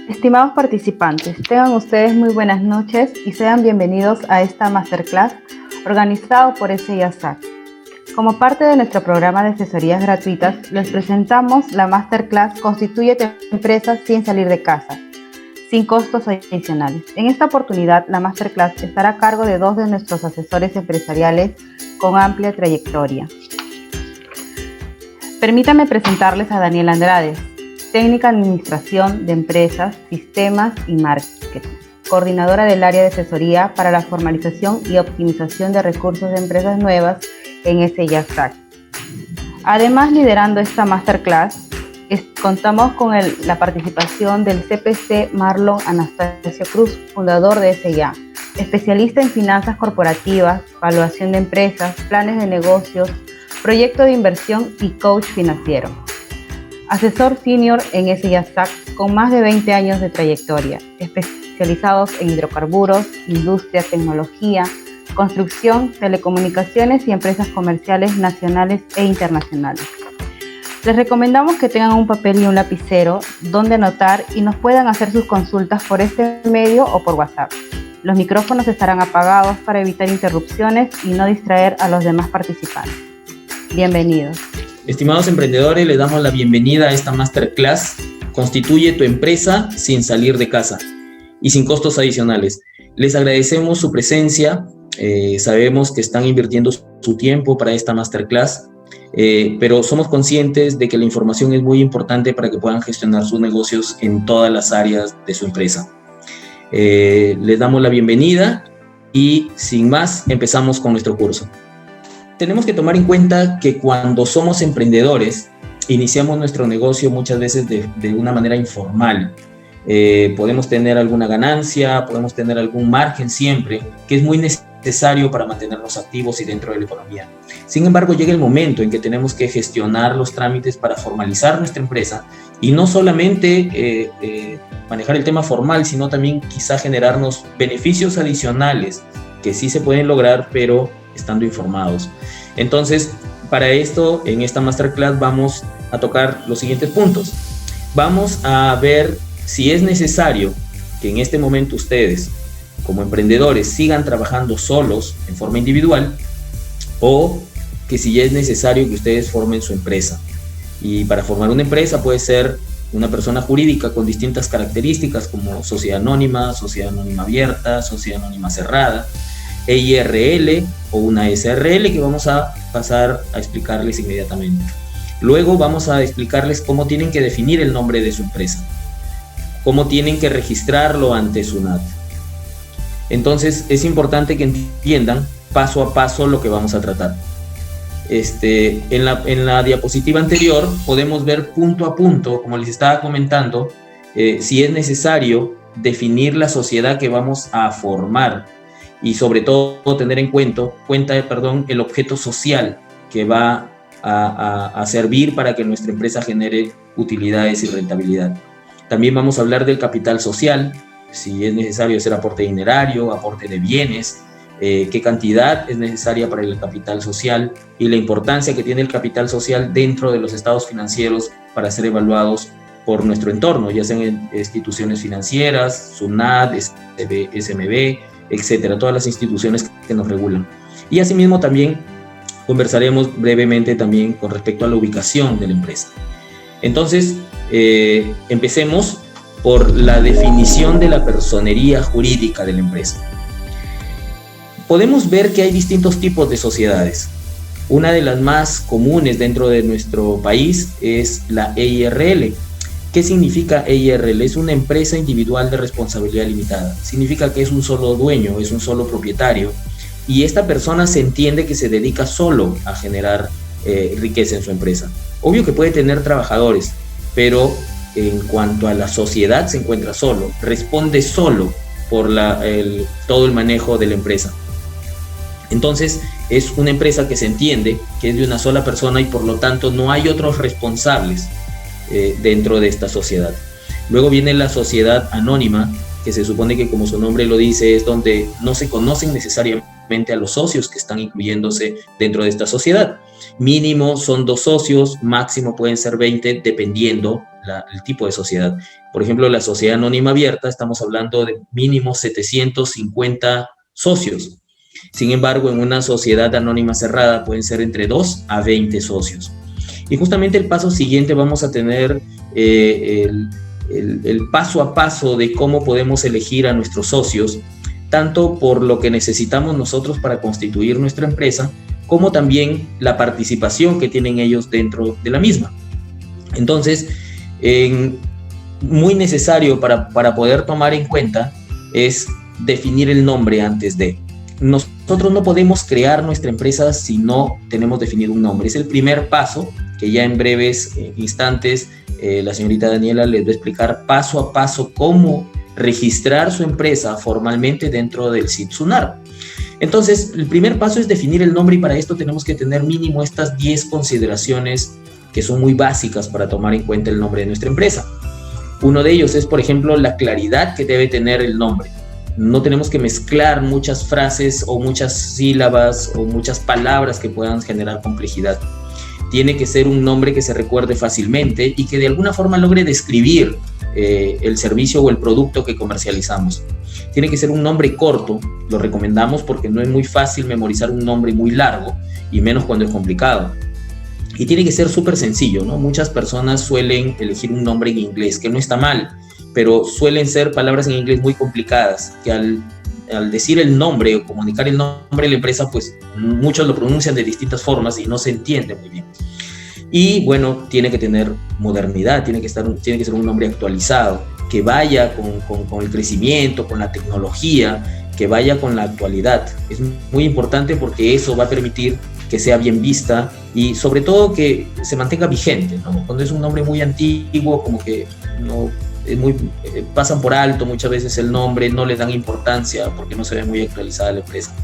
Estimados participantes, tengan ustedes muy buenas noches y sean bienvenidos a esta masterclass organizado por SIASAC. Como parte de nuestro programa de asesorías gratuitas, les presentamos la masterclass Constituye tu empresa sin salir de casa, sin costos adicionales. En esta oportunidad, la masterclass estará a cargo de dos de nuestros asesores empresariales con amplia trayectoria. Permítanme presentarles a Daniela Andrade, técnica en administración de empresas, sistemas y marketing, coordinadora del área de asesoría para la formalización y optimización de recursos de empresas nuevas en SIASAC. Además, liderando esta masterclass, contamos con la participación del CPC Marlon Anastasio Cruz, fundador de SIA, especialista en finanzas corporativas, evaluación de empresas, planes de negocios, proyecto de inversión y coach financiero. Asesor senior en SIASAC con más de 20 años de trayectoria, especializados en hidrocarburos, industria, tecnología, construcción, telecomunicaciones y empresas comerciales nacionales e internacionales. Les recomendamos que tengan un papel y un lapicero donde anotar y nos puedan hacer sus consultas por este medio o por WhatsApp. Los micrófonos estarán apagados para evitar interrupciones y no distraer a los demás participantes. Bienvenidos. Estimados emprendedores, les damos la bienvenida a esta masterclass Constituye tu empresa sin salir de casa y sin costos adicionales. Les agradecemos su presencia, sabemos que están invirtiendo su tiempo para esta masterclass, pero somos conscientes de que la información es muy importante para que puedan gestionar sus negocios en todas las áreas de su empresa. Les damos la bienvenida y sin más empezamos con nuestro curso. Tenemos que tomar en cuenta que cuando somos emprendedores, iniciamos nuestro negocio muchas veces de una manera informal. Podemos tener alguna ganancia, podemos tener algún margen siempre, que es muy necesario para mantenernos activos y dentro de la economía. Sin embargo, llega el momento en que tenemos que gestionar los trámites para formalizar nuestra empresa y no solamente manejar el tema formal, sino también quizá generarnos beneficios adicionales que sí se pueden lograr, pero estando informados. Entonces, para esto, en esta masterclass vamos a tocar los siguientes puntos. Vamos a ver si es necesario que en este momento ustedes, como emprendedores, sigan trabajando solos en forma individual o que si ya es necesario que ustedes formen su empresa. Y para formar una empresa puede ser una persona jurídica con distintas características como sociedad anónima abierta, sociedad anónima cerrada, EIRL o una SRL, que vamos a pasar a explicarles inmediatamente. Luego vamos a explicarles cómo tienen que definir el nombre de su empresa, cómo tienen que registrarlo ante SUNAT. Entonces es importante que entiendan paso a paso lo que vamos a tratar. En la diapositiva anterior podemos ver punto a punto, como les estaba comentando, si es necesario definir la sociedad que vamos a formar y sobre todo tener en cuenta el objeto social que va a servir para que nuestra empresa genere utilidades y rentabilidad. También vamos a hablar del capital social, si es necesario hacer aporte dinerario, aporte de bienes, qué cantidad es necesaria para el capital social y la importancia que tiene el capital social dentro de los estados financieros para ser evaluados por nuestro entorno, ya sean instituciones financieras, SUNAT, SMB, etcétera, todas las instituciones que nos regulan. Y asimismo también conversaremos brevemente también con respecto a la ubicación de la empresa. Entonces, empecemos por la definición de la personería jurídica de la empresa. Podemos ver que hay distintos tipos de sociedades. Una de las más comunes dentro de nuestro país es la EIRL. ¿Qué significa EIRL? Es una empresa individual de responsabilidad limitada. Significa que es un solo dueño, es un solo propietario y esta persona se entiende que se dedica solo a generar riqueza en su empresa. Obvio que puede tener trabajadores, pero en cuanto a la sociedad se encuentra solo, responde solo por todo el manejo de la empresa. Entonces es una empresa que se entiende que es de una sola persona y por lo tanto no hay otros responsables dentro de esta sociedad. Luego viene la sociedad anónima, que se supone que, como su nombre lo dice, es donde no se conocen necesariamente a los socios que están incluyéndose dentro de esta sociedad. Mínimo son 2 socios, máximo pueden ser 20, dependiendo el tipo de sociedad. Por ejemplo, la sociedad anónima abierta, estamos hablando de mínimo 750 socios. Sin embargo, en una sociedad anónima cerrada pueden ser entre 2 a 20 socios. Y justamente el paso siguiente vamos a tener el paso a paso de cómo podemos elegir a nuestros socios, tanto por lo que necesitamos nosotros para constituir nuestra empresa, como también la participación que tienen ellos dentro de la misma. Entonces, muy necesario para poder tomar en cuenta es definir el nombre antes de. Nosotros no podemos crear nuestra empresa si no tenemos definido un nombre. Es el primer paso que ya en breves instantes la señorita Daniela les va a explicar paso a paso cómo registrar su empresa formalmente dentro del SIT SUNAR. Entonces, el primer paso es definir el nombre y para esto tenemos que tener mínimo estas 10 consideraciones que son muy básicas para tomar en cuenta el nombre de nuestra empresa. Uno de ellos es, por ejemplo, la claridad que debe tener el nombre. No tenemos que mezclar muchas frases o muchas sílabas o muchas palabras que puedan generar complejidad. Tiene que ser un nombre que se recuerde fácilmente y que de alguna forma logre describir el servicio o el producto que comercializamos. Tiene que ser un nombre corto, lo recomendamos porque no es muy fácil memorizar un nombre muy largo y menos cuando es complicado. Y tiene que ser súper sencillo, ¿no? Muchas personas suelen elegir un nombre en inglés, que no está mal, pero suelen ser palabras en inglés muy complicadas, que al decir el nombre o comunicar el nombre de la empresa, pues muchos lo pronuncian de distintas formas y no se entiende muy bien. Y bueno, tiene que tener modernidad, tiene que ser un nombre actualizado, que vaya con el crecimiento, con la tecnología, que vaya con la actualidad. Es muy importante porque eso va a permitir que sea bien vista y sobre todo que se mantenga vigente, ¿no? Cuando es un nombre muy antiguo, como que no pasan por alto muchas veces el nombre, no le dan importancia porque no se ve muy actualizada la empresa.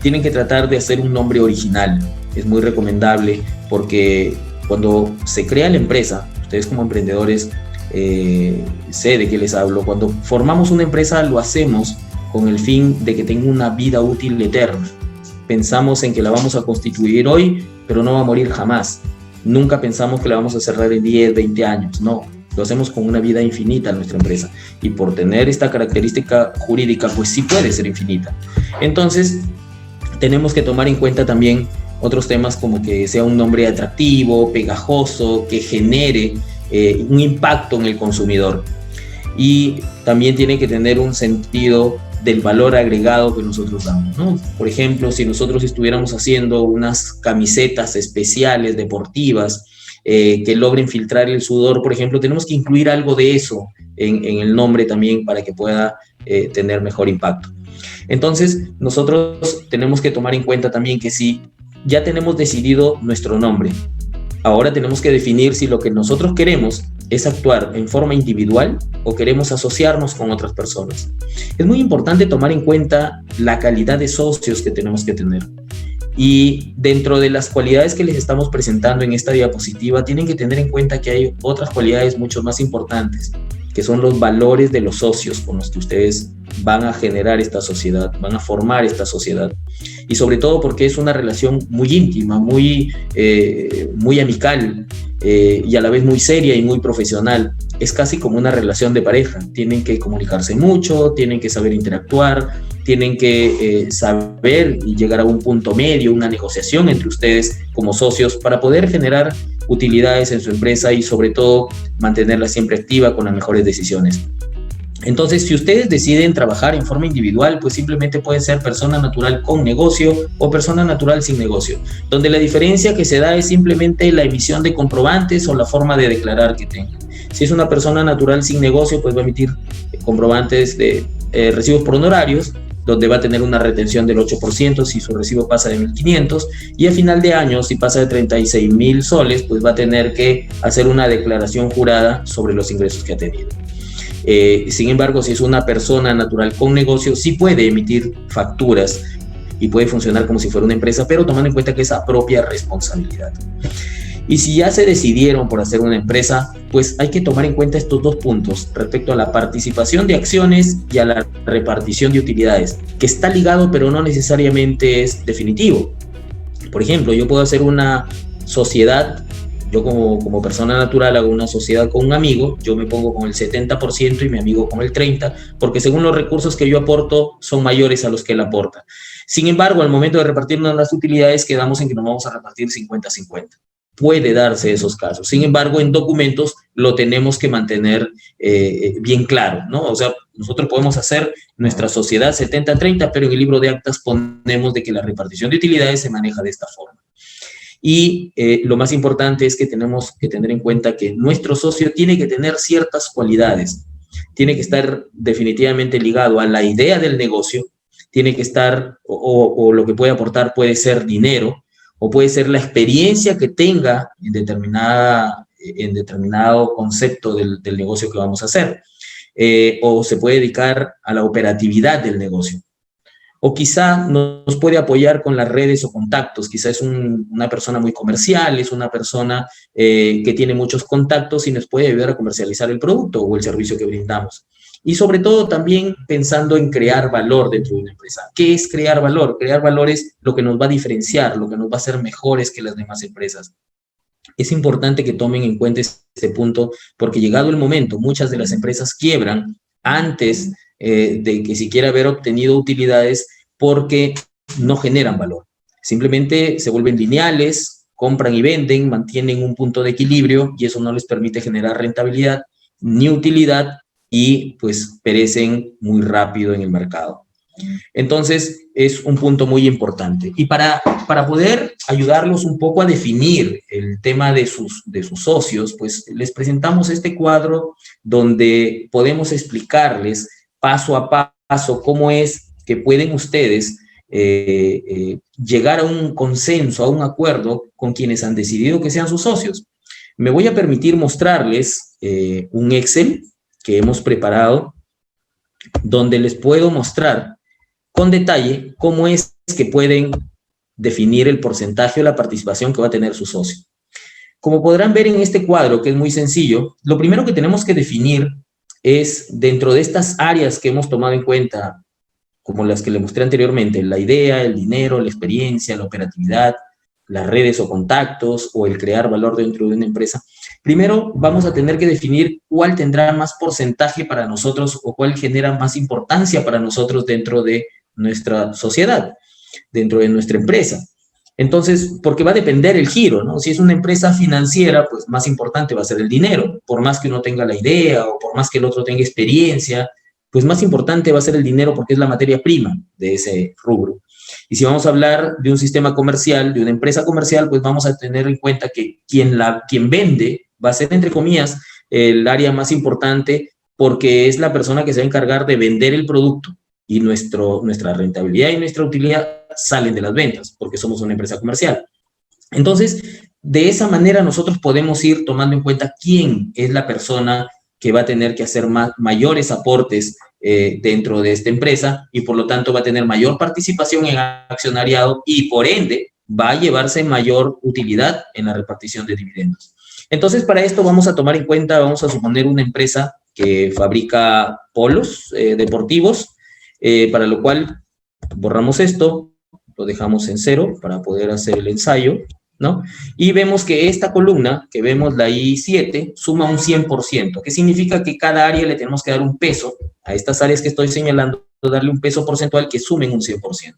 Tienen que tratar de hacer un nombre original, es muy recomendable porque cuando se crea la empresa, ustedes como emprendedores sé de qué les hablo, cuando formamos una empresa lo hacemos con el fin de que tenga una vida útil eterna. Pensamos en que la vamos a constituir hoy, pero no va a morir jamás. Nunca pensamos que la vamos a cerrar en 10, 20 años, no. Lo hacemos con una vida infinita en nuestra empresa. Y por tener esta característica jurídica, pues sí puede ser infinita. Entonces, tenemos que tomar en cuenta también otros temas como que sea un nombre atractivo, pegajoso, que genere un impacto en el consumidor. Y también tiene que tener un sentido del valor agregado que nosotros damos, ¿no? Por ejemplo, si nosotros estuviéramos haciendo unas camisetas especiales, deportivas, que logren filtrar el sudor, por ejemplo, tenemos que incluir algo de eso en el nombre también para que pueda tener mejor impacto. Entonces, nosotros tenemos que tomar en cuenta también que si ya tenemos decidido nuestro nombre, ahora tenemos que definir si lo que nosotros queremos es actuar en forma individual o queremos asociarnos con otras personas. Es muy importante tomar en cuenta la calidad de socios que tenemos que tener. Y dentro de las cualidades que les estamos presentando en esta diapositiva, tienen que tener en cuenta que hay otras cualidades mucho más importantes, que son los valores de los socios con los que ustedes van a generar esta sociedad, van a formar esta sociedad. Y sobre todo porque es una relación muy íntima, muy amical y a la vez muy seria y muy profesional. Es casi como una relación de pareja. Tienen que comunicarse mucho, tienen que saber interactuar, tienen que saber y llegar a un punto medio, una negociación entre ustedes como socios para poder generar utilidades en su empresa y sobre todo mantenerla siempre activa con las mejores decisiones. Entonces, si ustedes deciden trabajar en forma individual, pues simplemente pueden ser persona natural con negocio o persona natural sin negocio, donde la diferencia que se da es simplemente la emisión de comprobantes o la forma de declarar que tengan. Si es una persona natural sin negocio, pues va a emitir comprobantes de recibos por honorarios, donde va a tener una retención del 8% si su recibo pasa de 1.500, y a final de año, si pasa de 36.000 soles, pues va a tener que hacer una declaración jurada sobre los ingresos que ha tenido. Sin embargo, si es una persona natural con negocio, sí puede emitir facturas y puede funcionar como si fuera una empresa, pero tomando en cuenta que es a propia responsabilidad. Y si ya se decidieron por hacer una empresa, pues hay que tomar en cuenta estos dos puntos respecto a la participación de acciones y a la repartición de utilidades, que está ligado pero no necesariamente es definitivo. Por ejemplo, yo puedo hacer una sociedad yo como persona natural hago una sociedad con un amigo, yo me pongo con el 70% y mi amigo con el 30%, porque según los recursos que yo aporto son mayores a los que él aporta. Sin embargo, al momento de repartirnos las utilidades, quedamos en que nos vamos a repartir 50-50. Puede darse esos casos. Sin embargo, en documentos lo tenemos que mantener bien claro, ¿no? O sea, nosotros podemos hacer nuestra sociedad 70-30, pero en el libro de actas ponemos de que la repartición de utilidades se maneja de esta forma. Y lo más importante es que tenemos que tener en cuenta que nuestro socio tiene que tener ciertas cualidades. Tiene que estar definitivamente ligado a la idea del negocio, tiene que estar, o lo que puede aportar puede ser dinero, o puede ser la experiencia que tenga en determinado concepto del negocio que vamos a hacer. O se puede dedicar a la operatividad del negocio. O quizá nos puede apoyar con las redes o contactos. Quizá es una persona muy comercial, es una persona que tiene muchos contactos y nos puede ayudar a comercializar el producto o el servicio que brindamos. Y sobre todo también pensando en crear valor dentro de una empresa. ¿Qué es crear valor? Crear valor es lo que nos va a diferenciar, lo que nos va a hacer mejores que las demás empresas. Es importante que tomen en cuenta este punto porque llegado el momento, muchas de las empresas quiebran antes de que siquiera haber obtenido utilidades porque no generan valor. Simplemente se vuelven lineales, compran y venden, mantienen un punto de equilibrio y eso no les permite generar rentabilidad ni utilidad y pues perecen muy rápido en el mercado. Entonces, es un punto muy importante. Y para poder ayudarlos un poco a definir el tema de sus socios, pues les presentamos este cuadro donde podemos explicarles paso a paso cómo es que pueden ustedes llegar a un consenso, a un acuerdo con quienes han decidido que sean sus socios. Me voy a permitir mostrarles un Excel que hemos preparado donde les puedo mostrar con detalle cómo es que pueden definir el porcentaje o la participación que va a tener su socio. Como podrán ver en este cuadro, que es muy sencillo, lo primero que tenemos que definir es, dentro de estas áreas que hemos tomado en cuenta, como las que le mostré anteriormente, la idea, el dinero, la experiencia, la operatividad, las redes o contactos, o el crear valor dentro de una empresa, primero vamos a tener que definir cuál tendrá más porcentaje para nosotros o cuál genera más importancia para nosotros dentro de nuestra sociedad, dentro de nuestra empresa. Entonces, porque va a depender el giro, ¿no? Si es una empresa financiera, pues más importante va a ser el dinero. Por más que uno tenga la idea o por más que el otro tenga experiencia, pues más importante va a ser el dinero porque es la materia prima de ese rubro. Y si vamos a hablar de un sistema comercial, de una empresa comercial, pues vamos a tener en cuenta que quien vende va a ser, entre comillas, el área más importante porque es la persona que se va a encargar de vender el producto y nuestra rentabilidad y nuestra utilidad salen de las ventas porque somos una empresa comercial. Entonces, de esa manera nosotros podemos ir tomando en cuenta quién es la persona que va a tener que hacer mayores aportes dentro de esta empresa y por lo tanto va a tener mayor participación en accionariado y por ende va a llevarse mayor utilidad en la repartición de dividendos. Entonces, para esto vamos a tomar en cuenta, vamos a suponer una empresa que fabrica polos deportivos, para lo cual borramos esto, lo dejamos en 0 para poder hacer el ensayo, ¿no? Y vemos que esta columna, que vemos la I7, suma un 100%, que significa que cada área le tenemos que dar un peso, a estas áreas que estoy señalando, darle un peso porcentual que sumen un 100%.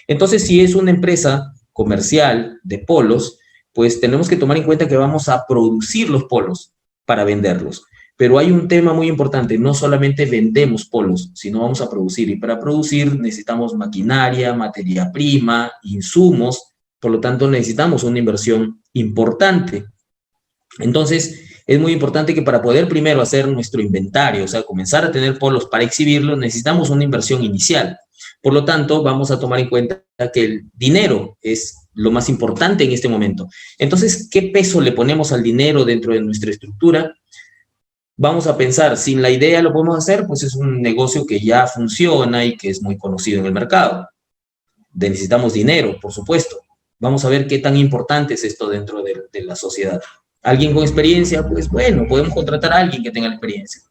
Entonces, si es una empresa comercial de polos, pues tenemos que tomar en cuenta que vamos a producir los polos para venderlos. Pero hay un tema muy importante, no solamente vendemos polos, sino vamos a producir. Y para producir necesitamos maquinaria, materia prima, insumos, por lo tanto necesitamos una inversión importante. Entonces, es muy importante que para poder primero hacer nuestro inventario, o sea, comenzar a tener polos para exhibirlos, necesitamos una inversión inicial. Por lo tanto, vamos a tomar en cuenta que el dinero es lo más importante en este momento. Entonces, ¿qué peso le ponemos al dinero dentro de nuestra estructura? Vamos a pensar, sin la idea lo podemos hacer, pues es un negocio que ya funciona y que es muy conocido en el mercado. Necesitamos dinero, por supuesto. Vamos a ver qué tan importante es esto dentro de la sociedad. ¿Alguien con experiencia? Pues bueno, podemos contratar a alguien que tenga la experiencia.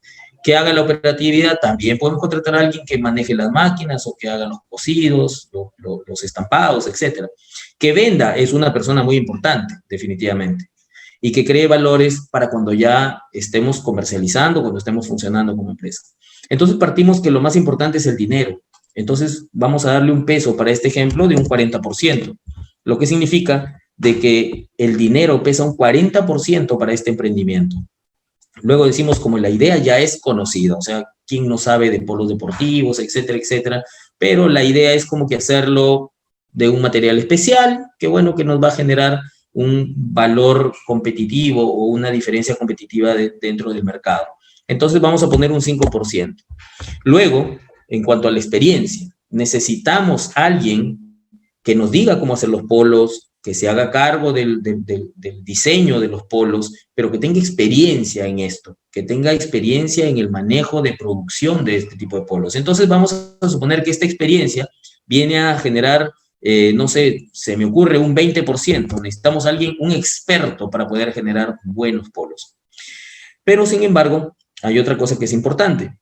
Que haga la operatividad, también podemos contratar a alguien que maneje las máquinas o que haga los cosidos, los estampados, etc. Que venda es una persona muy importante, definitivamente. y que cree valores para cuando ya estemos comercializando, cuando estemos funcionando como empresa. Entonces partimos que lo más importante es el dinero. Entonces vamos a darle un peso para este ejemplo de un 40%, lo que significa de que el dinero pesa un 40% para este emprendimiento. Luego decimos como la idea ya es conocida, o sea, quién no sabe de polos deportivos, etcétera, etcétera, pero la idea es como que hacerlo de un material especial, que bueno, que nos va a generar un valor competitivo o una diferencia competitiva dentro del mercado. Entonces vamos a poner un 5%. Luego, en cuanto a la experiencia, necesitamos a alguien que nos diga cómo hacer los polos, que se haga cargo del diseño de los polos, pero que tenga experiencia en esto, que tenga experiencia en el manejo de producción de este tipo de polos. Entonces vamos a suponer que esta experiencia viene a generar, no sé, se me ocurre un 20%. Necesitamos a alguien, un experto para poder generar buenos polos. Pero sin embargo, hay otra cosa que es importante.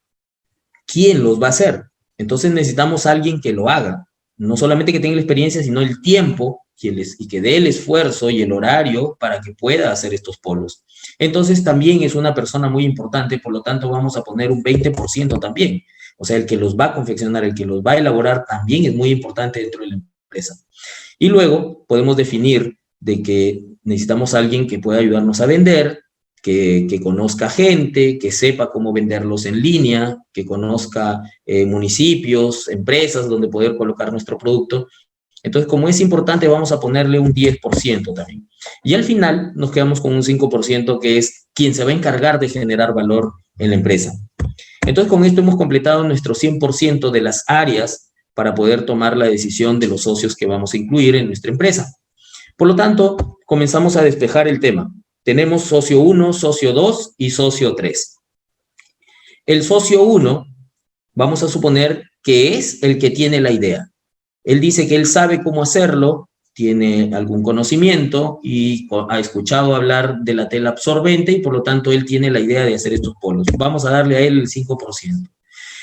¿Quién los va a hacer? Entonces necesitamos a alguien que lo haga. No solamente que tenga la experiencia, sino el tiempo y que dé el esfuerzo y el horario para que pueda hacer estos polos. Entonces también es una persona muy importante, por lo tanto vamos a poner un 20% también. O sea, el que los va a confeccionar, el que los va a elaborar también es muy importante dentro de la empresa. Y luego podemos definir de que necesitamos a alguien que pueda ayudarnos a vender, que conozca gente, que sepa cómo venderlos en línea, que conozca municipios, empresas donde poder colocar nuestro producto. Entonces, como es importante, vamos a ponerle un 10% también. Y al final nos quedamos con un 5% que es quien se va a encargar de generar valor en la empresa. Entonces, con esto hemos completado nuestro 100% de las áreas para poder tomar la decisión de los socios que vamos a incluir en nuestra empresa. Por lo tanto, comenzamos a despejar el tema. Tenemos socio 1, socio 2 y socio 3. El socio 1, vamos a suponer que es el que tiene la idea. Él dice que él sabe cómo hacerlo, tiene algún conocimiento y ha escuchado hablar de la tela absorbente y por lo tanto él tiene la idea de hacer estos polos. Vamos a darle a él el 5%.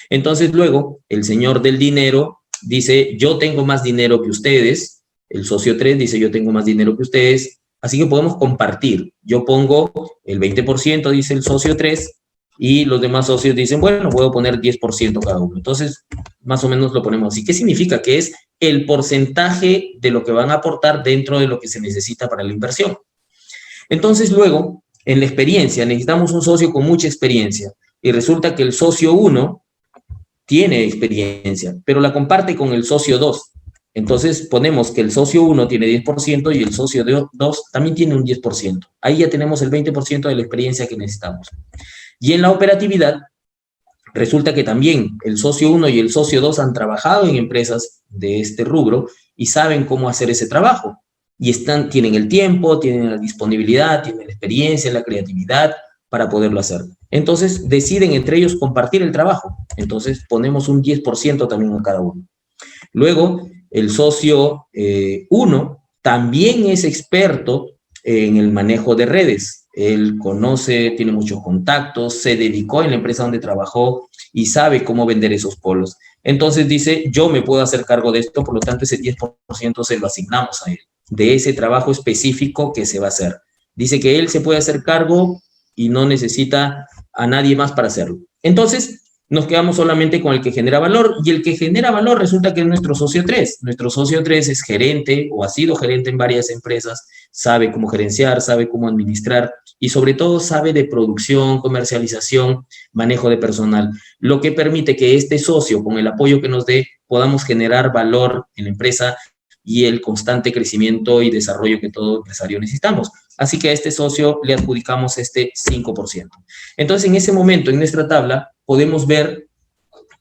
Entonces luego el señor del dinero dice, yo tengo más dinero que ustedes. El socio 3 dice, yo tengo más dinero que ustedes. Así que podemos compartir. Yo pongo el 20%, dice el socio 3, y los demás socios dicen, bueno, puedo poner 10% cada uno. Entonces, más o menos lo ponemos así. ¿Qué significa? Que es el porcentaje de lo que van a aportar dentro de lo que se necesita para la inversión. Entonces, luego, en la experiencia, necesitamos un socio con mucha experiencia. Y resulta que el socio 1 tiene experiencia, pero la comparte con el socio 2. Entonces ponemos que el socio 1 tiene 10% y el socio 2 también tiene un 10%. Ahí ya tenemos el 20% de la experiencia que necesitamos. Y en la operatividad, resulta que también el socio 1 y el socio 2 han trabajado en empresas de este rubro y saben cómo hacer ese trabajo. Y tienen el tiempo, tienen la disponibilidad, tienen la experiencia, la creatividad para poderlo hacer. Entonces deciden entre ellos compartir el trabajo. Entonces ponemos un 10% también a cada uno. Luego, el socio 1 también es experto en el manejo de redes. Él conoce, tiene muchos contactos, se dedicó en la empresa donde trabajó y sabe cómo vender esos polos. Entonces dice, yo me puedo hacer cargo de esto, por lo tanto ese 10% se lo asignamos a él, de ese trabajo específico que se va a hacer. Dice que él se puede hacer cargo y no necesita a nadie más para hacerlo. Entonces, nos quedamos solamente con el que genera valor, y el que genera valor resulta que es nuestro socio 3. Nuestro socio 3 es gerente o ha sido gerente en varias empresas, sabe cómo gerenciar, sabe cómo administrar y sobre todo sabe de producción, comercialización, manejo de personal, lo que permite que este socio, con el apoyo que nos dé, podamos generar valor en la empresa y el constante crecimiento y desarrollo que todo empresario necesitamos. Así que a este socio le adjudicamos este 5%. Entonces, en ese momento, en nuestra tabla, podemos ver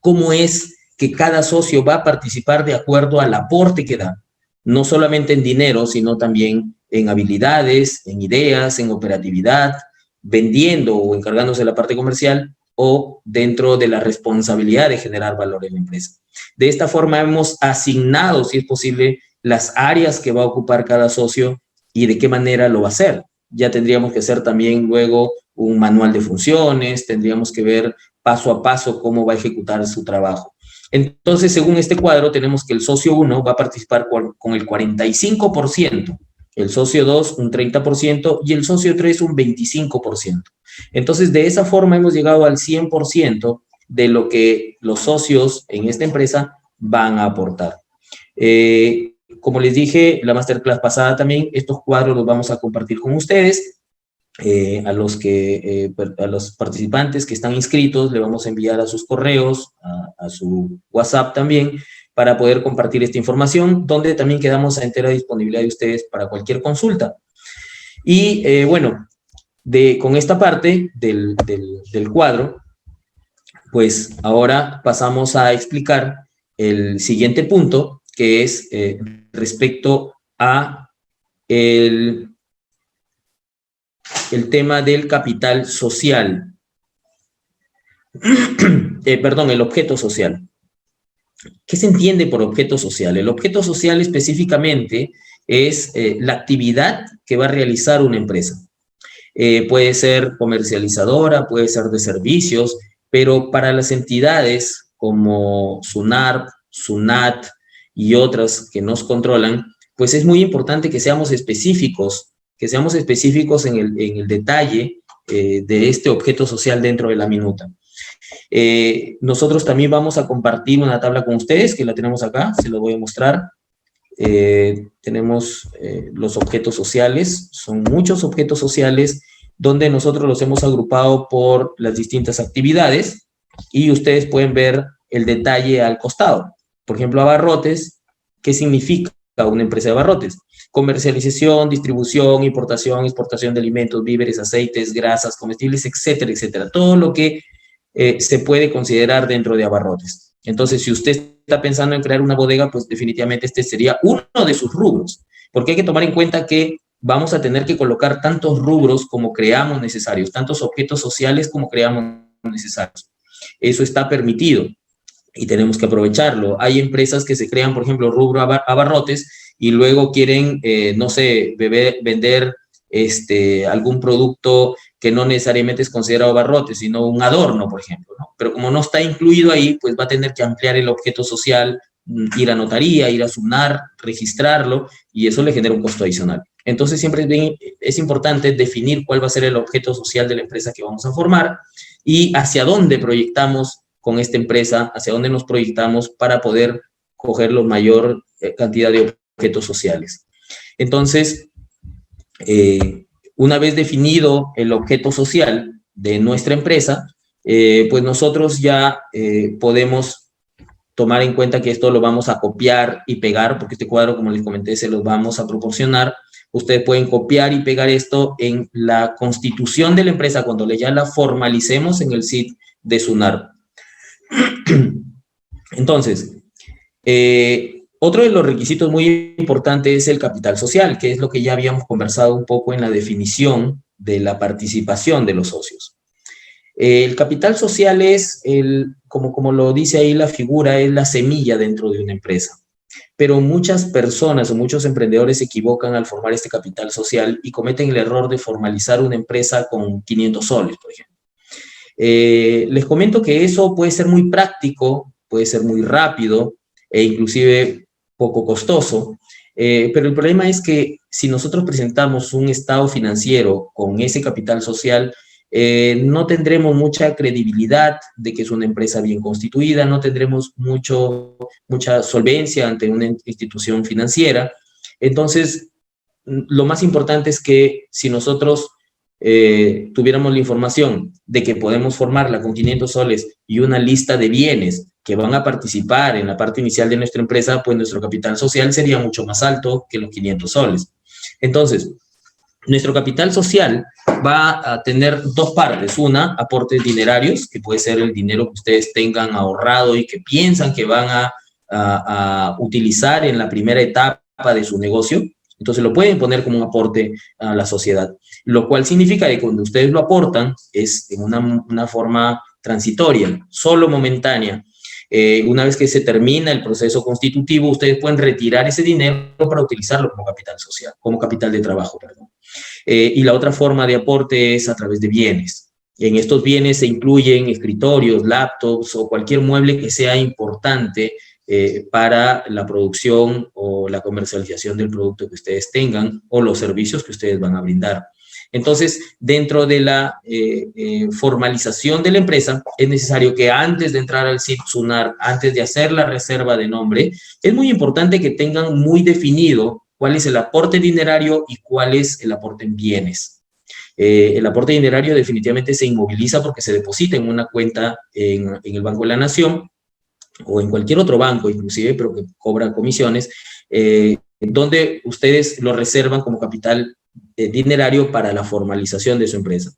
cómo es que cada socio va a participar de acuerdo al aporte que da, no solamente en dinero, sino también en habilidades, en ideas, en operatividad, vendiendo o encargándose de la parte comercial o dentro de la responsabilidad de generar valor en la empresa. De esta forma hemos asignado, si es posible, las áreas que va a ocupar cada socio y de qué manera lo va a hacer. Ya tendríamos que hacer también luego un manual de funciones, tendríamos que ver paso a paso cómo va a ejecutar su trabajo. Entonces, según este cuadro, tenemos que el socio 1 va a participar con el 45% el socio 2 un 30% y el socio 3 un 25%. Entonces, de esa forma hemos llegado al 100% de lo que los socios en esta empresa van a aportar. Como les dije, la masterclass pasada también, estos cuadros los vamos a compartir con ustedes. A los participantes que están inscritos, le vamos a enviar a sus correos, a su WhatsApp también, para poder compartir esta información, donde también quedamos a entera disponibilidad de ustedes para cualquier consulta. Y bueno, con esta parte del cuadro, pues ahora pasamos a explicar el siguiente punto, que es respecto a el tema del capital social. Perdón, el objeto social. ¿Qué se entiende por objeto social? El objeto social específicamente es la actividad que va a realizar una empresa. Puede ser comercializadora, puede ser de servicios, pero para las entidades como SUNARP, SUNAT y otras que nos controlan, pues es muy importante que seamos específicos en el detalle de este objeto social dentro de la minuta. Nosotros también vamos a compartir una tabla con ustedes, que la tenemos acá, se lo voy a mostrar. Tenemos los objetos sociales, son muchos objetos sociales, donde nosotros los hemos agrupado por las distintas actividades, y ustedes pueden ver el detalle al costado. Por ejemplo, abarrotes, ¿qué significa una empresa de abarrotes? Comercialización, distribución, importación, exportación de alimentos, víveres, aceites, grasas, comestibles, etcétera, etcétera. Todo lo que se puede considerar dentro de abarrotes. Entonces, si usted está pensando en crear una bodega, pues definitivamente este sería uno de sus rubros, porque hay que tomar en cuenta que vamos a tener que colocar tantos rubros como creamos necesarios, tantos objetos sociales como creamos necesarios. Eso está permitido y tenemos que aprovecharlo. Hay empresas que se crean, por ejemplo, rubro abarrotes, y luego quieren, no sé, vender algún producto que no necesariamente es considerado abarrotes, sino un adorno, por ejemplo, ¿no? Pero como no está incluido ahí, pues va a tener que ampliar el objeto social, ir a notaría, ir a SUNAR, registrarlo, y eso le genera un costo adicional. Entonces, siempre es importante definir cuál va a ser el objeto social de la empresa que vamos a formar y hacia dónde proyectamos con esta empresa, hacia dónde nos proyectamos para poder coger la mayor cantidad de objetos sociales. Entonces, una vez definido el objeto social de nuestra empresa, pues nosotros ya podemos tomar en cuenta que esto lo vamos a copiar y pegar, porque este cuadro, como les comenté, se los vamos a proporcionar. Ustedes pueden copiar y pegar esto en la constitución de la empresa cuando ya la formalicemos en el SIT de SUNAR. Entonces, otro de los requisitos muy importantes es el capital social, que es lo que ya habíamos conversado un poco en la definición de la participación de los socios. El capital social es, como lo dice ahí la figura, es la semilla dentro de una empresa. Pero muchas personas o muchos emprendedores se equivocan al formar este capital social y cometen el error de formalizar una empresa con 500 soles, por ejemplo. Les comento que eso puede ser muy práctico, puede ser muy rápido e inclusive poco costoso, pero el problema es que si nosotros presentamos un estado financiero con ese capital social, no tendremos mucha credibilidad de que es una empresa bien constituida, no tendremos mucha solvencia ante una institución financiera. Entonces, lo más importante es que si nosotros tuviéramos la información de que podemos formarla con 500 soles y una lista de bienes que van a participar en la parte inicial de nuestra empresa, pues nuestro capital social sería mucho más alto que los 500 soles. Entonces, nuestro capital social va a tener dos partes. Una, aportes dinerarios, que puede ser el dinero que ustedes tengan ahorrado y que piensan que van a utilizar en la primera etapa de su negocio. Entonces lo pueden poner como un aporte a la sociedad, lo cual significa que cuando ustedes lo aportan es en una forma transitoria, solo momentánea. Una vez que se termina el proceso constitutivo, ustedes pueden retirar ese dinero para utilizarlo como capital social, como capital de trabajo, perdón. Y la otra forma de aporte es a través de bienes. En estos bienes se incluyen escritorios, laptops o cualquier mueble que sea importante para la producción o la comercialización del producto que ustedes tengan o los servicios que ustedes van a brindar. Entonces, dentro de la formalización de la empresa, es necesario que antes de entrar al SIT SUNAR, antes de hacer la reserva de nombre, es muy importante que tengan muy definido cuál es el aporte dinerario y cuál es el aporte en bienes. El aporte dinerario definitivamente se inmoviliza porque se deposita en una cuenta en el Banco de la Nación o en cualquier otro banco, inclusive, pero que cobra comisiones, donde ustedes lo reservan como capital dinerario para la formalización de su empresa.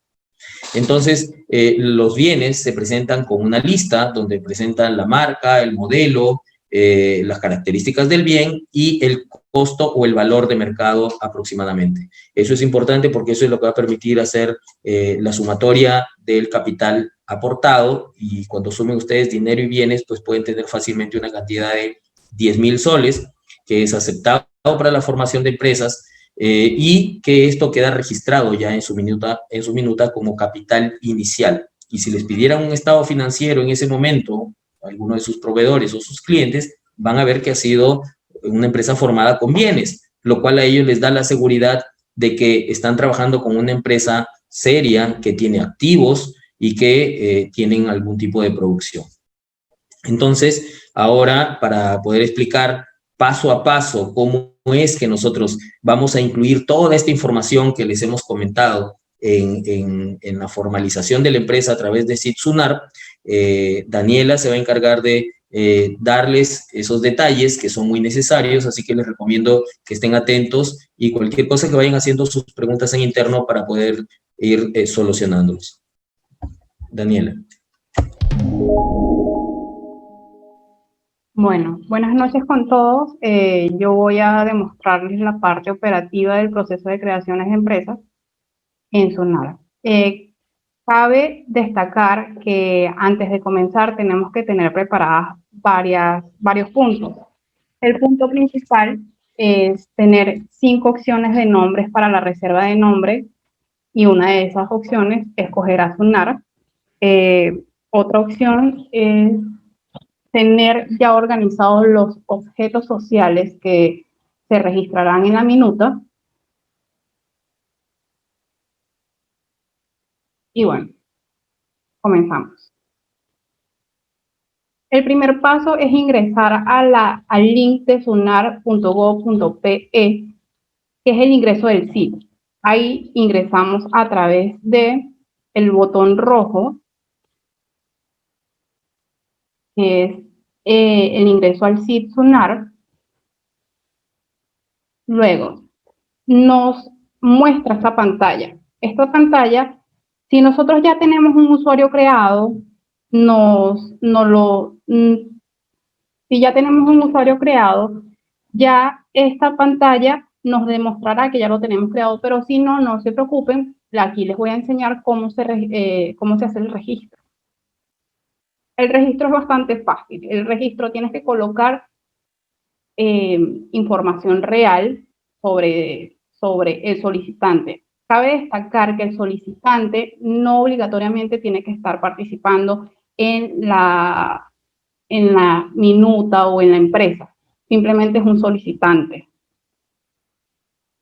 Entonces, los bienes se presentan con una lista donde presentan la marca, el modelo, las características del bien y el costo o el valor de mercado aproximadamente. Eso es importante porque eso es lo que va a permitir hacer la sumatoria del capital aportado, y cuando sumen ustedes dinero y bienes, pues pueden tener fácilmente una cantidad de 10.000 soles, que es aceptado para la formación de empresas, y que esto queda registrado ya en su minuta como capital inicial. Y si les pidieran un estado financiero en ese momento, alguno de sus proveedores o sus clientes, van a ver que ha sido una empresa formada con bienes, lo cual a ellos les da la seguridad de que están trabajando con una empresa seria, que tiene activos y que tienen algún tipo de producción. Entonces, ahora, para poder explicar paso a paso cómo es que nosotros vamos a incluir toda esta información que les hemos comentado en la formalización de la empresa a través de SIT SUNAR, Daniela se va a encargar de darles esos detalles que son muy necesarios, así que les recomiendo que estén atentos y cualquier cosa que vayan haciendo sus preguntas en interno para poder ir solucionándolos. Daniela. Bueno, buenas noches con todos. Yo voy a demostrarles la parte operativa del proceso de creaciones de empresas en SUNAR. Cabe destacar que antes de comenzar tenemos que tener preparadas varios puntos. El punto principal es tener 5 opciones de nombres para la reserva de nombre, y una de esas opciones escogerá SUNAR. Otra opción es tener ya organizados los objetos sociales que se registrarán en la minuta. Y bueno, comenzamos. El primer paso es ingresar al link de sunar.gov.pe, que es el ingreso del sitio. Ahí ingresamos a través de el botón rojo, que es el ingreso al SIT SUNAR. Luego, nos muestra esta pantalla. Esta pantalla, si nosotros ya tenemos un usuario creado, si ya tenemos un usuario creado, ya esta pantalla nos demostrará que ya lo tenemos creado, pero si no, no se preocupen, aquí les voy a enseñar cómo se hace el registro. El registro es bastante fácil. El registro tienes que colocar información real sobre el solicitante. Cabe destacar que el solicitante no obligatoriamente tiene que estar participando en la minuta o en la empresa. Simplemente es un solicitante.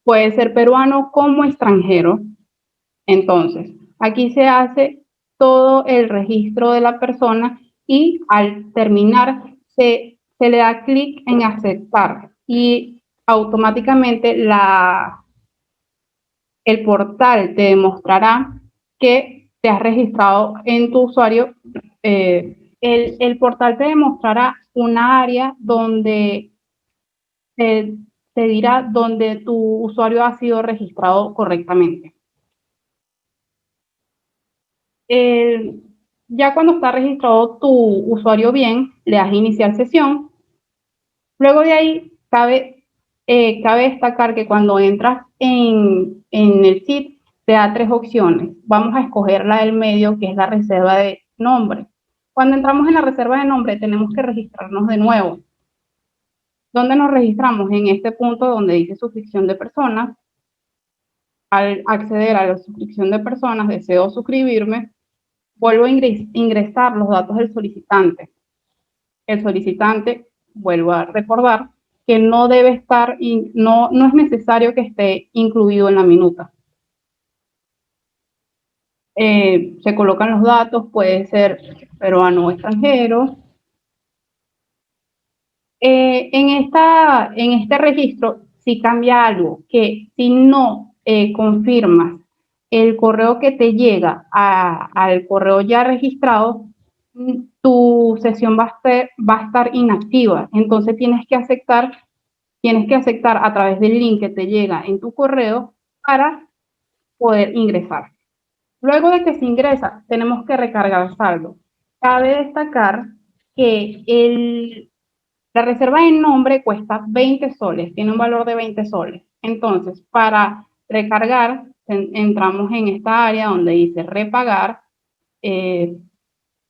Puede ser peruano como extranjero. Entonces, aquí se hace todo el registro de la persona y al terminar se le da clic en aceptar y automáticamente el portal te demostrará que te has registrado en tu usuario. El portal te demostrará una área donde te dirá donde tu usuario ha sido registrado correctamente. Ya cuando está registrado tu usuario bien, le das iniciar sesión. Luego de ahí, cabe destacar que cuando entras en el SIT, te da 3 opciones. Vamos a escoger la del medio, que es la reserva de nombre. Cuando entramos en la reserva de nombre, tenemos que registrarnos de nuevo. ¿Dónde nos registramos? En este punto donde dice suscripción de personas. Al acceder a la suscripción de personas, deseo suscribirme. Vuelvo a ingresar los datos del solicitante. El solicitante vuelvo a recordar que no debe estar, no es necesario que esté incluido en la minuta. Se colocan los datos, puede ser peruano o extranjero. En este registro, si cambia algo, que si no confirmas el correo que te llega al correo ya registrado, tu sesión va a estar inactiva. Entonces tienes que aceptar a través del link que te llega en tu correo para poder ingresar. Luego de que se ingresa, tenemos que recargar saldo. Cabe destacar que la reserva de nombre cuesta 20 soles, tiene un valor de 20 soles. Entonces, para recargar, entramos en esta área donde dice repagar,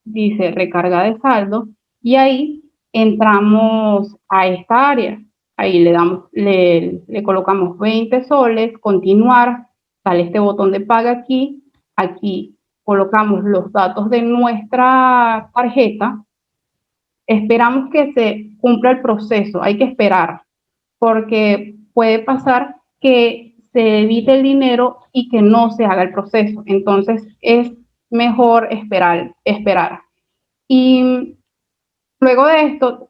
dice recarga de saldo, y ahí entramos a esta área. Ahí le colocamos 20 soles, continuar, sale este botón de paga aquí. Aquí colocamos los datos de nuestra tarjeta. Esperamos que se cumpla el proceso, hay que esperar, porque puede pasar que se evite el dinero y que no se haga el proceso. Entonces es mejor esperar. Y luego de esto,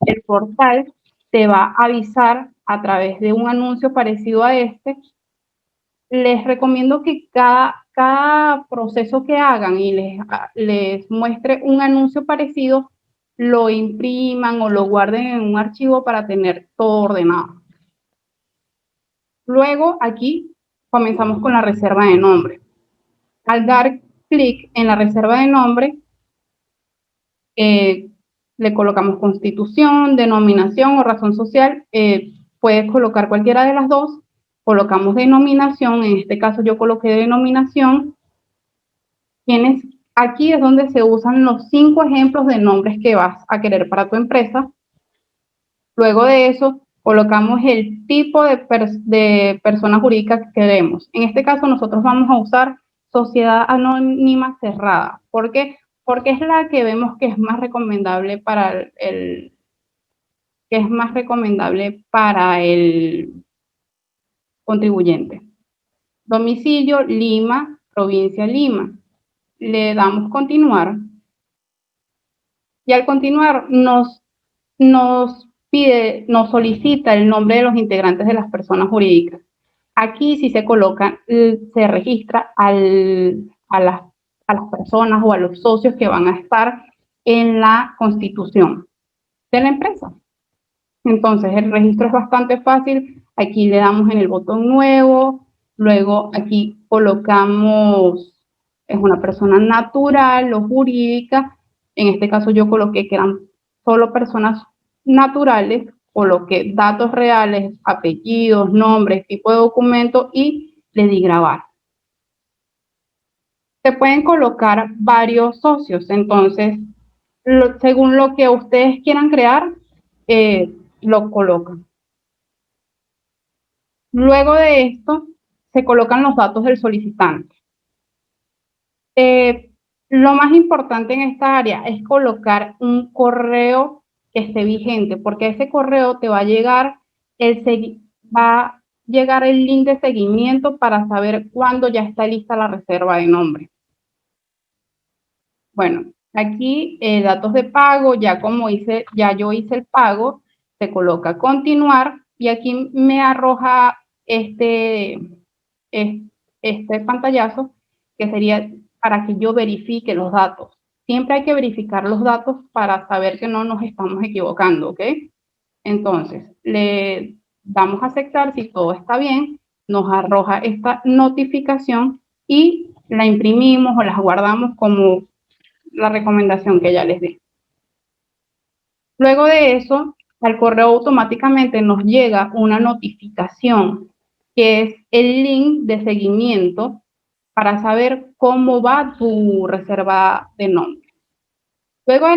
el portal te va a avisar a través de un anuncio parecido a este. Les recomiendo que cada proceso que hagan y les muestre un anuncio parecido, lo impriman o lo guarden en un archivo para tener todo ordenado. Luego aquí comenzamos con la reserva de nombre. Al dar clic en la reserva de nombre, le colocamos constitución, denominación o razón social. Puedes colocar cualquiera de las dos. Colocamos denominación, en este caso yo coloqué denominación. Aquí es donde se usan los 5 ejemplos de nombres que vas a querer para tu empresa. Luego de eso, colocamos el tipo de persona jurídica que queremos. En este caso, nosotros vamos a usar sociedad anónima cerrada. ¿Por qué? Porque es la que vemos que es más recomendable para el contribuyente. Domicilio, Lima, provincia Lima. Le damos continuar. Y al continuar nos solicita el nombre de los integrantes de las personas jurídicas. Aquí si se coloca, se registra a las personas o a los socios que van a estar en la constitución de la empresa. Entonces el registro es bastante fácil. Aquí le damos en el botón nuevo, luego aquí colocamos, es una persona natural o jurídica. En este caso yo coloqué que eran solo personas naturales, coloqué datos reales, apellidos, nombres, tipo de documento y le di grabar. Se pueden colocar varios socios, entonces según lo que ustedes quieran crear, lo colocan. Luego de esto, se colocan los datos del solicitante. Lo más importante en esta área es colocar un correo que esté vigente, porque ese correo te va a llegar el link de seguimiento para saber cuándo ya está lista la reserva de nombre. Bueno, aquí datos de pago, ya yo hice el pago, se coloca continuar y aquí me arroja este pantallazo que sería para que yo verifique los datos. Siempre hay que verificar los datos para saber que no nos estamos equivocando, ¿ok? Entonces, le damos a aceptar si todo está bien, nos arroja esta notificación y la imprimimos o la guardamos como la recomendación que ya les di. Luego de eso, al correo automáticamente nos llega una notificación que es el link de seguimiento para saber cómo va tu reserva de nombre. Luego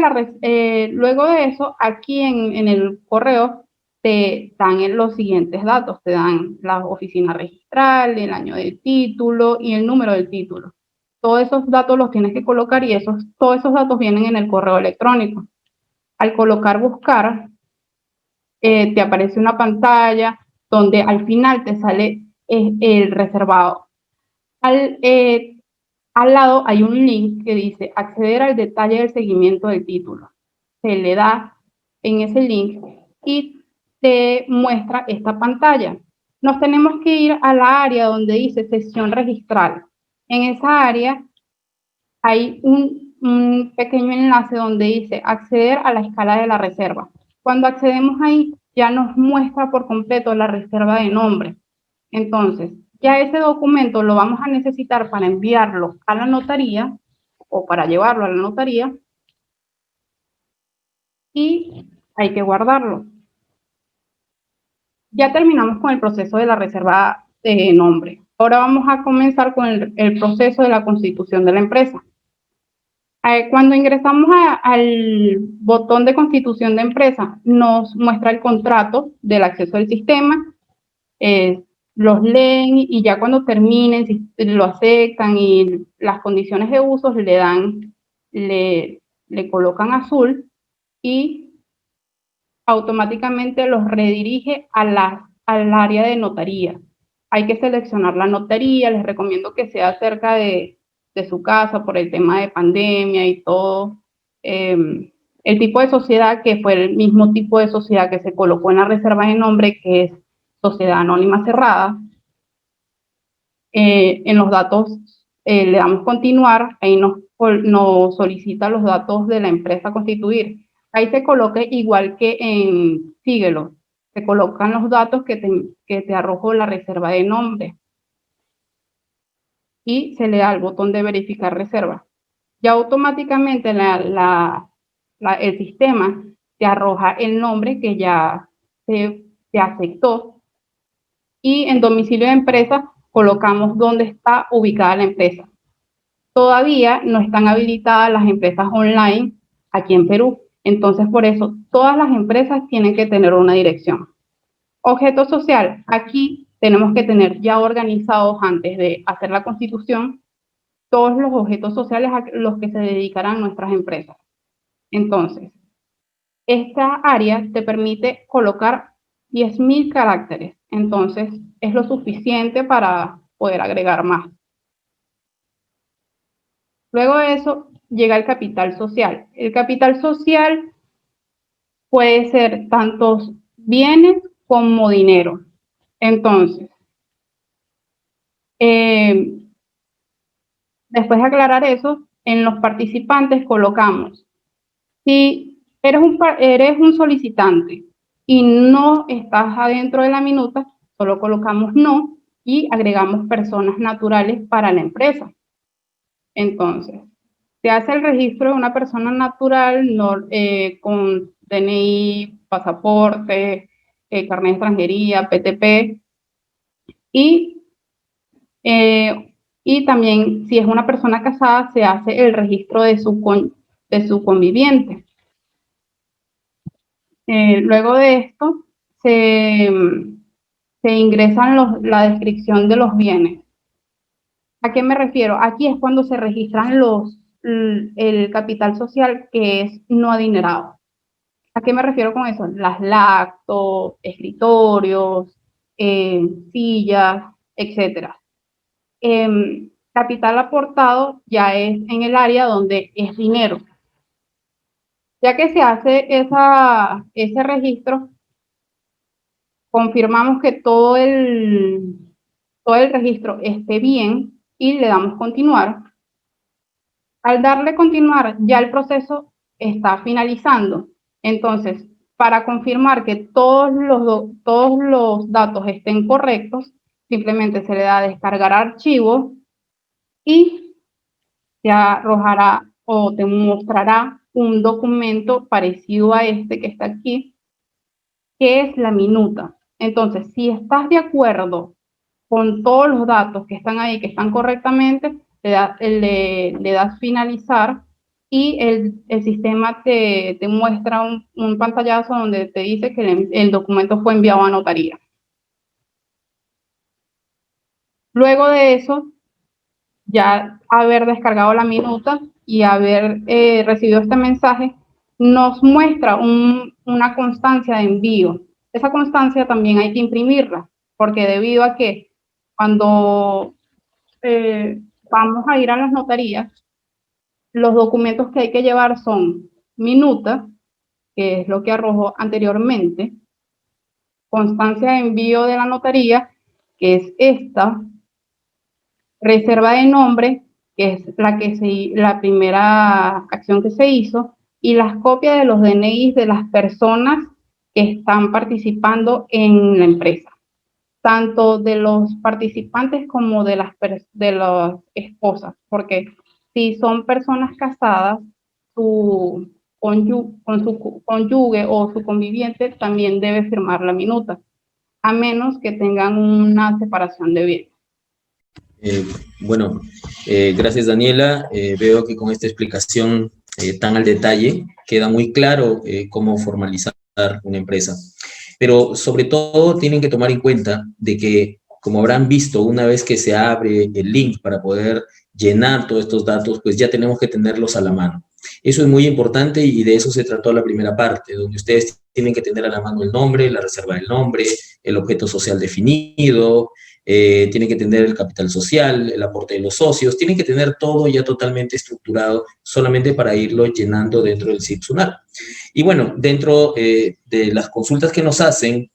de eso, aquí en el correo te dan los siguientes datos. Te dan la oficina registral, el año del título y el número del título. Todos esos datos los tienes que colocar y todos esos datos vienen en el correo electrónico. Al colocar buscar, te aparece una pantalla donde al final te sale el reservado. Al lado hay un link que dice acceder al detalle del seguimiento del título. Se le da en ese link y te muestra esta pantalla. Nos tenemos que ir a la área donde dice sesión registral. En esa área hay un pequeño enlace donde dice acceder a la escala de la reserva. Cuando accedemos ahí, ya nos muestra por completo la reserva de nombre. Entonces, ya ese documento lo vamos a necesitar para enviarlo a la notaría o para llevarlo a la notaría y hay que guardarlo. Ya terminamos con el proceso de la reserva de nombre. Ahora vamos a comenzar con el proceso de la constitución de la empresa. Cuando ingresamos al botón de constitución de empresa, nos muestra el contrato del acceso al sistema, los leen y ya cuando terminen, si lo aceptan y las condiciones de uso le colocan azul y automáticamente los redirige al área de notaría. Hay que seleccionar la notaría, les recomiendo que sea cerca de su casa por el tema de pandemia y todo. El tipo de sociedad que fue el mismo tipo de sociedad que se colocó en la reserva de nombre, que es sociedad anónima cerrada. En los datos le damos continuar, ahí nos solicita los datos de la empresa a constituir. Ahí se coloque igual que en Síguelo, se colocan los datos que te arrojó la reserva de nombre y se le da el botón de verificar reserva. Ya automáticamente el sistema te arroja el nombre que ya se aceptó y en domicilio de empresa colocamos dónde está ubicada la empresa. Todavía no están habilitadas las empresas online aquí en Perú. Entonces, por eso, todas las empresas tienen que tener una dirección. Objeto social. Aquí tenemos que tener ya organizados antes de hacer la constitución todos los objetos sociales a los que se dedicarán nuestras empresas. Entonces, esta área te permite colocar 10.000 caracteres. Entonces, es lo suficiente para poder agregar más. Luego de eso, llega el capital social. El capital social puede ser tantos bienes como dinero. Entonces, después de aclarar eso, en los participantes colocamos, si eres un solicitante y no estás adentro de la minuta, solo colocamos no y agregamos personas naturales para la empresa. Entonces, se hace el registro de una persona natural con DNI, pasaporte, carnet de extranjería, PTP, y también si es una persona casada, se hace el registro de su conviviente. Luego de esto, se ingresan la descripción de los bienes. ¿A qué me refiero? Aquí es cuando se registran el capital social que es no adinerado. ¿A qué me refiero con eso? Las lactos, escritorios, sillas, etc. Capital aportado ya es en el área donde es dinero. Ya que se hace ese registro, confirmamos que todo el registro esté bien y le damos continuar. Al darle continuar, ya el proceso está finalizando. Entonces, para confirmar que todos los datos estén correctos, simplemente se le da a descargar archivo y te arrojará o te mostrará un documento parecido a este que está aquí, que es la minuta. Entonces, si estás de acuerdo con todos los datos que están ahí, que están correctamente, le das finalizar y el sistema te muestra un pantallazo donde te dice que el documento fue enviado a notaría. Luego de eso, ya haber descargado la minuta y haber recibido este mensaje, nos muestra una constancia de envío. Esa constancia también hay que imprimirla, porque debido a que cuando vamos a ir a las notarías, los documentos que hay que llevar son minuta, que es lo que arrojó anteriormente, constancia de envío de la notaría, que es esta, reserva de nombre, que es la primera acción que se hizo, y las copias de los DNI de las personas que están participando en la empresa, tanto de los participantes como de las esposas, porque si son personas casadas, con su cónyuge o su conviviente también debe firmar la minuta, a menos que tengan una separación de bienes. Bueno, gracias Daniela. Veo que con esta explicación tan al detalle queda muy claro cómo formalizar una empresa. Pero sobre todo tienen que tomar en cuenta de que, como habrán visto, una vez que se abre el link para poder llenar todos estos datos, pues ya tenemos que tenerlos a la mano. Eso es muy importante y de eso se trató la primera parte, donde ustedes tienen que tener a la mano el nombre, la reserva del nombre, el objeto social definido, tienen que tener el capital social, el aporte de los socios, tienen que tener todo ya totalmente estructurado solamente para irlo llenando dentro del SIP SUNAT. Y bueno, dentro de las consultas que nos hacen,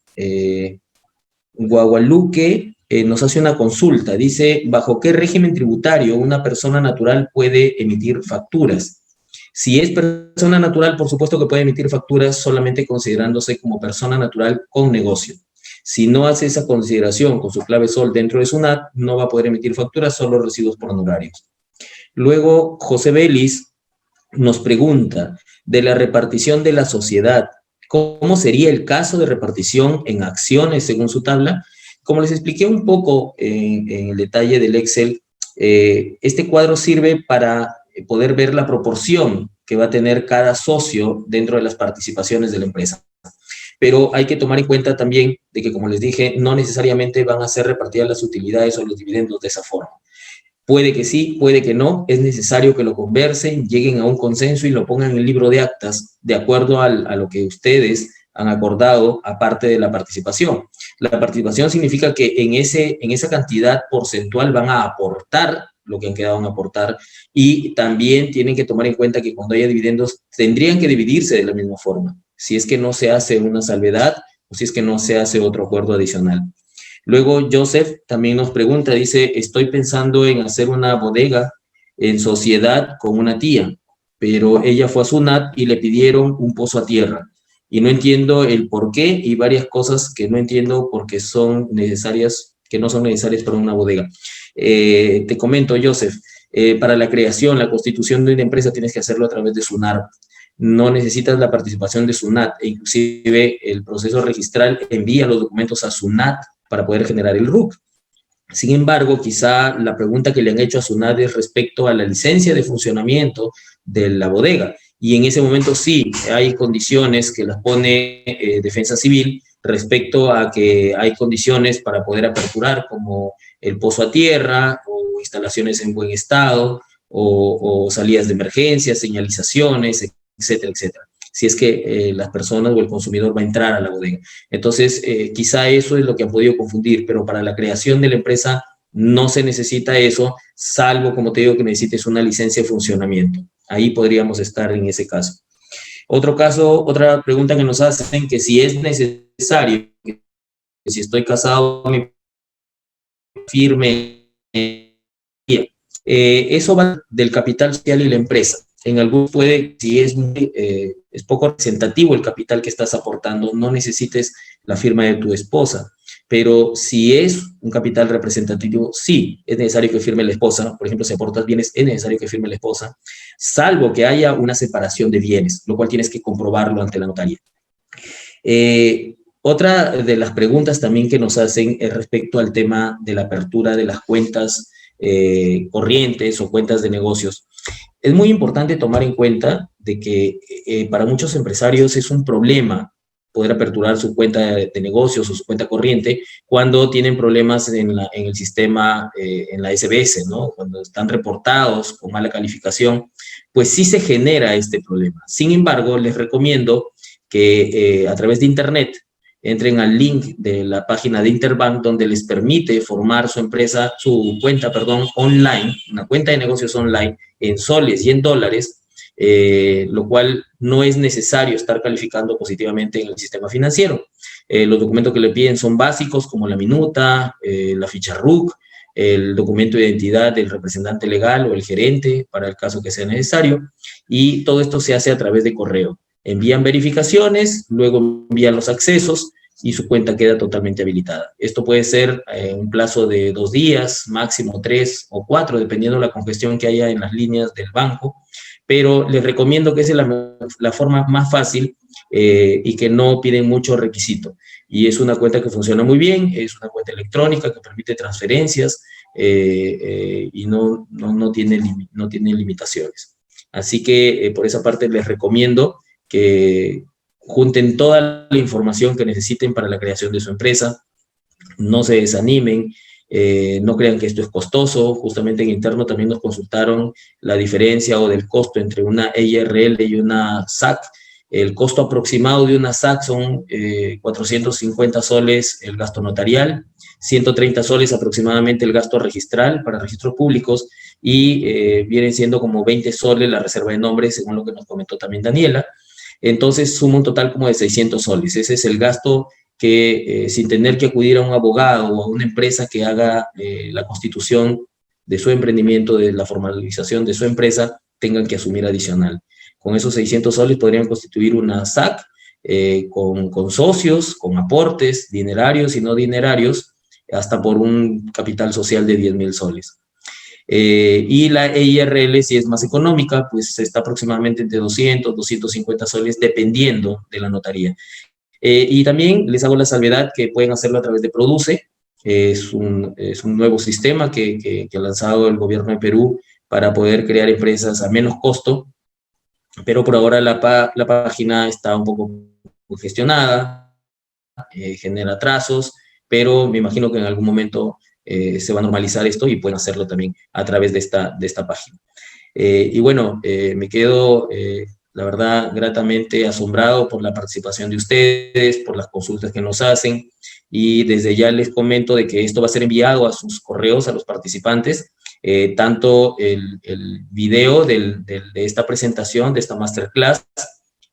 Guadalupe nos hace una consulta, dice, ¿bajo qué régimen tributario una persona natural puede emitir facturas? Si es persona natural, por supuesto que puede emitir facturas solamente considerándose como persona natural con negocio. Si no hace esa consideración con su clave SOL dentro de SUNAT, no va a poder emitir facturas, solo residuos por honorarios. Luego, José Vélez nos pregunta de la repartición de la sociedad. ¿Cómo sería el caso de repartición en acciones según su tabla? Como les expliqué un poco en el detalle del Excel, este cuadro sirve para poder ver la proporción que va a tener cada socio dentro de las participaciones de la empresa. Pero hay que tomar en cuenta también de que, como les dije, no necesariamente van a ser repartidas las utilidades o los dividendos de esa forma. Puede que sí, puede que no, es necesario que lo conversen, lleguen a un consenso y lo pongan en el libro de actas de acuerdo a lo que ustedes han acordado aparte de la participación. La participación significa que en esa cantidad porcentual van a aportar lo que han quedado en aportar y también tienen que tomar en cuenta que cuando haya dividendos tendrían que dividirse de la misma forma, si es que no se hace una salvedad o si es que no se hace otro acuerdo adicional. Luego Joseph también nos pregunta, dice, estoy pensando en hacer una bodega en sociedad con una tía, pero ella fue a SUNAT y le pidieron un pozo a tierra. Y no entiendo el por qué y varias cosas que no entiendo porque son necesarias, que no son necesarias para una bodega. Te comento, Joseph, para la creación, la constitución de una empresa tienes que hacerlo a través de SUNAT. No necesitas la participación de SUNAT, e inclusive el proceso registral envía los documentos a SUNAT para poder generar el RUC. Sin embargo, quizá la pregunta que le han hecho a SUNAT es respecto a la licencia de funcionamiento de la bodega. Y en ese momento sí, hay condiciones que las pone Defensa Civil respecto a que hay condiciones para poder aperturar, como el pozo a tierra o instalaciones en buen estado o salidas de emergencia, señalizaciones, etcétera, etcétera, si es que las personas o el consumidor va a entrar a la bodega. Entonces, quizá eso es lo que han podido confundir, pero para la creación de la empresa no se necesita eso, salvo, como te digo, que necesites una licencia de funcionamiento. Ahí podríamos estar en ese caso. Otra pregunta que nos hacen, que si es necesario, que si estoy casado, me firme. Eso va del capital social y la empresa. En algunos puede, si es poco representativo el capital que estás aportando, no necesites la firma de tu esposa. Pero si es un capital representativo, sí, es necesario que firme la esposa. Por ejemplo, si aportas bienes, es necesario que firme la esposa, salvo que haya una separación de bienes, lo cual tienes que comprobarlo ante la notaría. Otra de las preguntas también que nos hacen es respecto al tema de la apertura de las cuentas corrientes o cuentas de negocios. Es muy importante tomar en cuenta de que para muchos empresarios es un problema poder aperturar su cuenta de negocios o su cuenta corriente cuando tienen problemas en el sistema, en la SBS, ¿no? Cuando están reportados con mala calificación, pues sí se genera este problema. Sin embargo, les recomiendo que a través de Internet entren al link de la página de Interbank, donde les permite formar su empresa, su cuenta, perdón, online, una cuenta de negocios online en soles y en dólares, lo cual no es necesario estar calificando positivamente en el sistema financiero. Los documentos que le piden son básicos, como la minuta, la ficha RUC, el documento de identidad del representante legal o el gerente, para el caso que sea necesario, y todo esto se hace a través de correo. Envían verificaciones, luego envían los accesos y su cuenta queda totalmente habilitada. Esto puede ser en un plazo de 2 días, máximo 3 o 4, dependiendo de la congestión que haya en las líneas del banco, pero les recomiendo que esa es la forma más fácil y que no piden mucho requisito. Y es una cuenta que funciona muy bien, es una cuenta electrónica que permite transferencias y no tiene limitaciones. Así que por esa parte les recomiendo que junten toda la información que necesiten para la creación de su empresa, no se desanimen, no crean que esto es costoso. Justamente en interno también nos consultaron la diferencia o del costo entre una EIRL y una SAC. El costo aproximado de una SAC son 450 soles el gasto notarial, 130 soles aproximadamente el gasto registral para registros públicos y vienen siendo como 20 soles la reserva de nombres, según lo que nos comentó también Daniela. Entonces suma un total como de 600 soles. Ese es el gasto que sin tener que acudir a un abogado o a una empresa que haga la constitución de su emprendimiento, de la formalización de su empresa, tengan que asumir adicional. Con esos 600 soles podrían constituir una SAC con socios, con aportes dinerarios y no dinerarios, hasta por un capital social de 10.000 soles. Y la EIRL, si es más económica, pues está aproximadamente entre 200, 250 soles, dependiendo de la notaría. Y también les hago la salvedad que pueden hacerlo a través de Produce. Es un nuevo sistema que ha lanzado el gobierno de Perú para poder crear empresas a menos costo, pero por ahora la página está un poco congestionada, genera atrasos, pero me imagino que en algún momento se va a normalizar esto y pueden hacerlo también a través de esta página. Y bueno, me quedo, la verdad, gratamente asombrado por la participación de ustedes, por las consultas que nos hacen, y desde ya les comento de que esto va a ser enviado a sus correos a los participantes, tanto el video de esta presentación, de esta masterclass,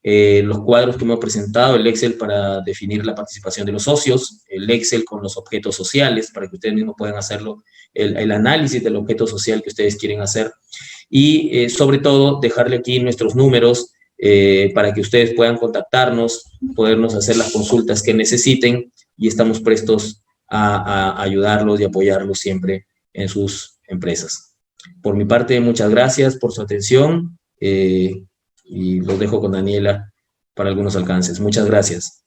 los cuadros que hemos presentado, el Excel para definir la participación de los socios, el Excel con los objetos sociales para que ustedes mismos puedan hacerlo, el análisis del objeto social que ustedes quieren hacer, y sobre todo dejarle aquí nuestros números para que ustedes puedan contactarnos, podernos hacer las consultas que necesiten, y estamos prestos a ayudarlos y apoyarlos siempre en sus empresas. Por mi parte, muchas gracias por su atención y los dejo con Daniela para algunos alcances. Muchas gracias.